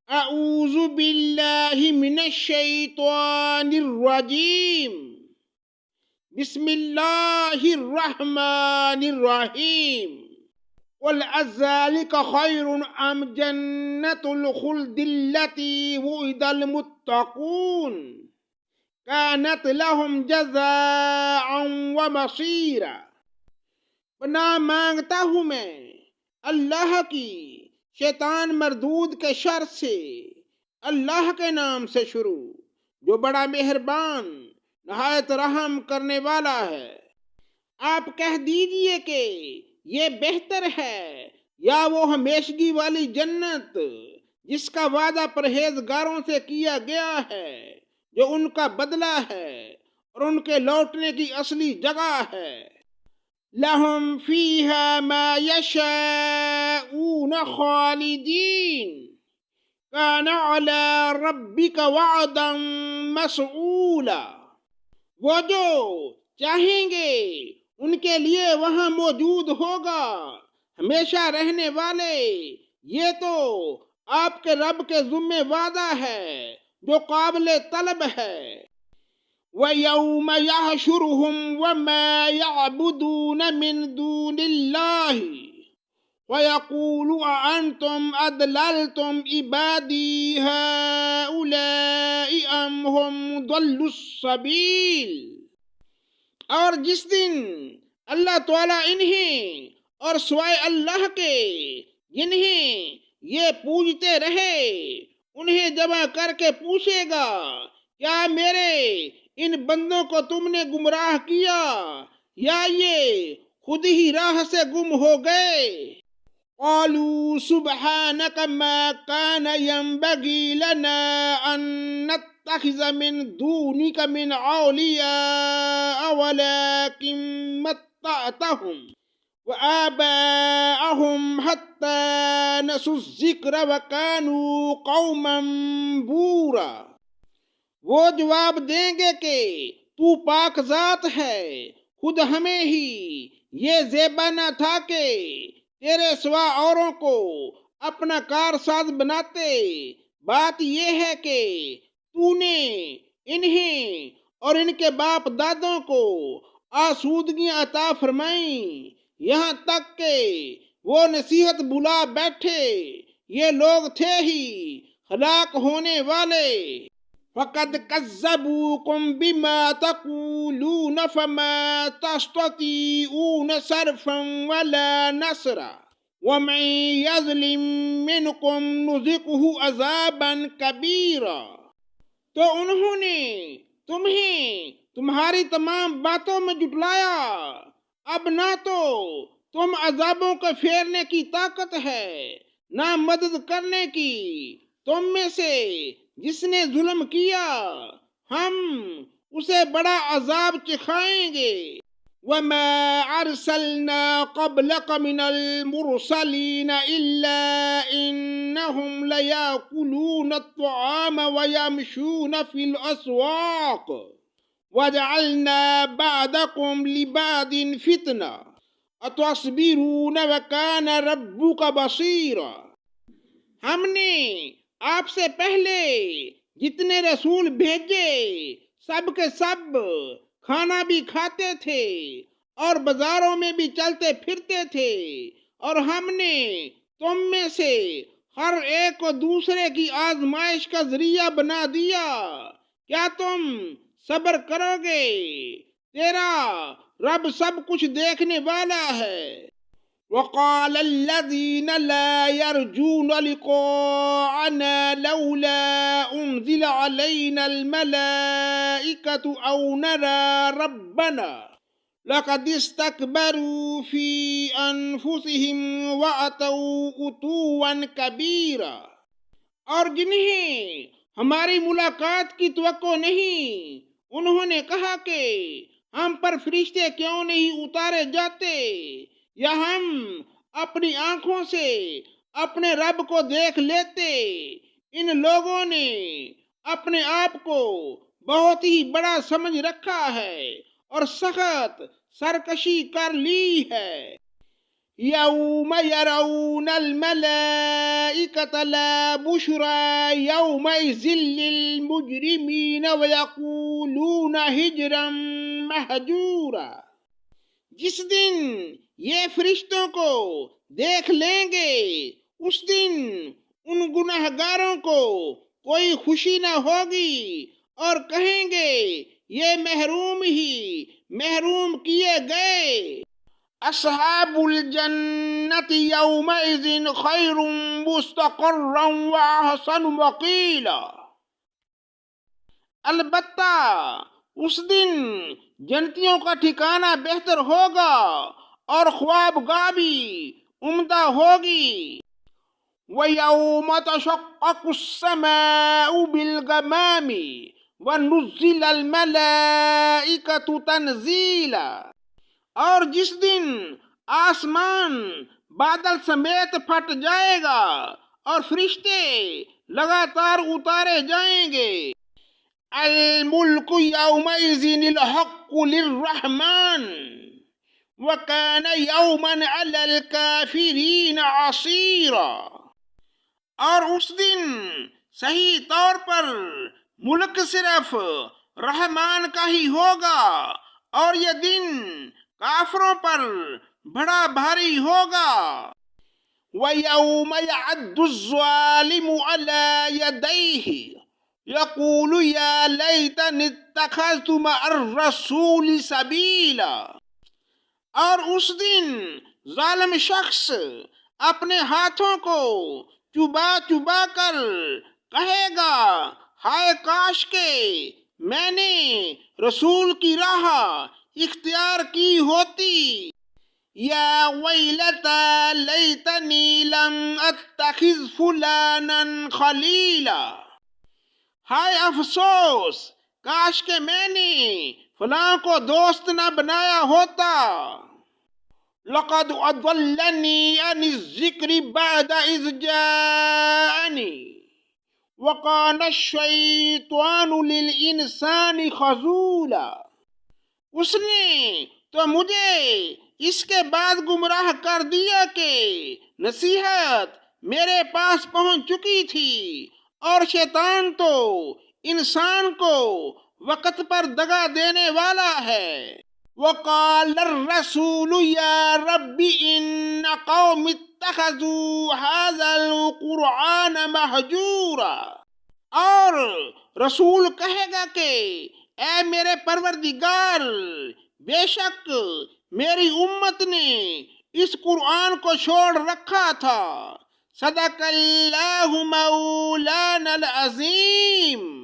اعوذ باللہ من الشیطان الرجیم بسم اللہ الرحمن الرحیم قل اذلک خیر ام جنت الخلد التي وعد المتقون كانت لهم جزاء ومصيرا۔ پناہ مانگتا ہوں میں اللہ کی شیطان مردود کے شر سے، اللہ کے نام سے شروع جو بڑا مہربان نہایت رحم کرنے والا ہے۔ آپ کہہ دیجئے کہ یہ بہتر ہے یا وہ ہمیشگی والی جنت جس کا وعدہ پرہیزگاروں سے کیا گیا ہے، جو ان کا بدلہ ہے اور ان کے لوٹنے کی اصلی جگہ ہے۔ لہم فیہا ما یشاؤون خالدین کان علی ربک وعدا مسئولا۔ وہ جو چاہیں گے ان کے لیے وہاں موجود ہوگا، ہمیشہ رہنے والے۔ یہ تو آپ کے رب کے ذمہ وعدہ ہے جو قابل طلب ہے۔ وَيَوْمَ يَحْشُرُهُمْ وَمَا يَعْبُدُونَ مِن دُونِ اللَّهِ وَيَقُولُ أَأَنْتُمْ أَضْلَلْتُمْ عِبَادِي هَؤُلَاءِ أَمْ هُمْ ضَلُّوا السَّبِيلَ۔ اور جس دن اللہ تعالیٰ انہیں اور سوائے اللہ کے جنہیں یہ پوجتے رہے انہیں جمع کر کے پوچھے گا، کیا میرے ان بندوں کو تم نے گمراہ کیا یا یہ خود ہی راہ سے گم ہو گئے؟ قالوا سبحانك ما كان ينبغي لنا أن نتخذ من دونك من أولياء ولكن متعتهم وآباءهم حتى نسوا الذكر وكانوا قوما بورا۔ وہ جواب دیں گے کہ تو پاک ذات ہے، خود ہمیں ہی یہ زیبا نہ تھا کہ تیرے سوا اوروں کو اپنا کارساز بناتے۔ بات یہ ہے کہ تو نے انہیں اور ان کے باپ دادوں کو آسودگیاں عطا فرمائیں، یہاں تک کہ وہ نصیحت بلا بیٹھے۔ یہ لوگ تھے ہی ہلاک ہونے والے۔ فَقَدْ كَذَّبُوكُمْ بِمَا تَقُولُونَ فَمَا تَسْتَطِيعُونَ صَرْفًا وَلَا نَصْرًا وَمَن يَظْلِم مِّنكُمْ نُذِقْهُ عَذَابًا كَبِيرًا۔ تو انہوں نے تمہیں تمہاری تمام باتوں میں جھٹلایا، اب نہ تو تم عذابوں کو پھیرنے کی طاقت ہے نہ مدد کرنے کی۔ تم میں سے جس نے ظلم کیا ہم اسے بڑا عذاب چکھائیں گے۔ وَمَا أَرْسَلْنَا قَبْلَكَ مِنَ الْمُرْسَلِينَ إِلَّا إِنَّهُمْ لَيَأْكُلُونَ الطَّعَامَ وَيَمْشُونَ فِي الْأَسْوَاقِ وَجَعَلْنَا بَعْضَكُمْ لِبَعْضٍ فِتْنَةً أَتَصْبِرُونَ وَكَانَ رَبُّكَ بَصِيرًا۔ ہم نے آپ سے پہلے جتنے رسول بھیجے سب کے سب کھانا بھی کھاتے تھے اور بازاروں میں بھی چلتے پھرتے تھے، اور ہم نے تم میں سے ہر ایک کو دوسرے کی آزمائش کا ذریعہ بنا دیا۔ کیا تم صبر کرو گے؟ تیرا رب سب کچھ دیکھنے والا ہے۔ وقال الذين لا يرجون لقاءنا لولا أنزل علينا الملائكة أو نرى ربنا لقد استكبروا في أنفسهم وأتوا عتوا كبيرا۔ اور جنہیں ہماری ملاقات کی توقع نہیں انہوں نے کہا کہ ہم پر فرشتے کیوں نہیں اتارے جاتے یا ہم اپنی آنکھوں سے اپنے رب کو دیکھ لیتے۔ ان لوگوں نے اپنے آپ کو بہت ہی بڑا سمجھ رکھا ہے اور سخت سرکشی کر لی ہے۔ يوم يرون الملائكة لا بشرى يومئذ للمجرمين ويقولون هجرا مہجورا. جس دن یہ فرشتوں کو دیکھ لیں گے اس دن ان گنہگاروں کو کوئی خوشی نہ ہوگی اور کہیں گے یہ محروم ہی محروم کیے گئے. اصحاب الجنت یومئذ خیر مستقرا واحسن مقیلا. البتہ اس دن جنتیوں کا ٹھکانہ بہتر ہوگا اور خوابگاہ بھی عمدہ ہوگی. وَيَوْمَ تَشَقَّقُ السَّمَاءُ بِالْغَمَامِ وَنُزِّلَ الْمَلَائِكَةُ تَنزِيلًا. اور جس دن آسمان بادل سمیت پھٹ جائے گا اور فرشتے لگاتار اتارے جائیں گے. الملک یومئذ الحق للرحمن وکان یوما علی الکافرین عسیرا. اور اس دن صحیح طور پر ملک صرف رحمان کا ہی ہوگا اور یہ دن کافروں پر بڑا بھاری ہوگا. وَيَوْمَ يَعَدُّ الظَّالِمُ عَلَى يَدَيْهِ يَقُولُ يَا لَيْتَنِي اتَّخَذْتُ مَعَ الرَّسُولِ سَبِيلًا. اور اس دن ظالم شخص اپنے ہاتھوں کو چبا چبا کر کہے گا ہائے کاش کہ میں نے رسول کی راہ اختیار کی ہوتی. یا ویلتا لیتنی لم اتخذ فلانا خلیلا. ہائے افسوس کاش کہ میں نے فلاں کو دوست نہ بنایا ہوتا. لقد اضلنی عن الذکر بعد اذ جاءنی وکان الشیطان للانسان خذولا. اس نے تو مجھے اس کے بعد گمراہ کر دیا کہ نصیحت میرے پاس پہنچ چکی تھی اور شیطان تو انسان کو وقت پر دگا دینے والا ہے. وقال الرسول یا رب ان قوم اتخذوا هذا القرآن مہجورا. اور رسول کہے گا کہ اے میرے پروردگار بے شک میری امت نے اس قرآن کو چھوڑ رکھا تھا. صدق اللہ مولانا العظیم.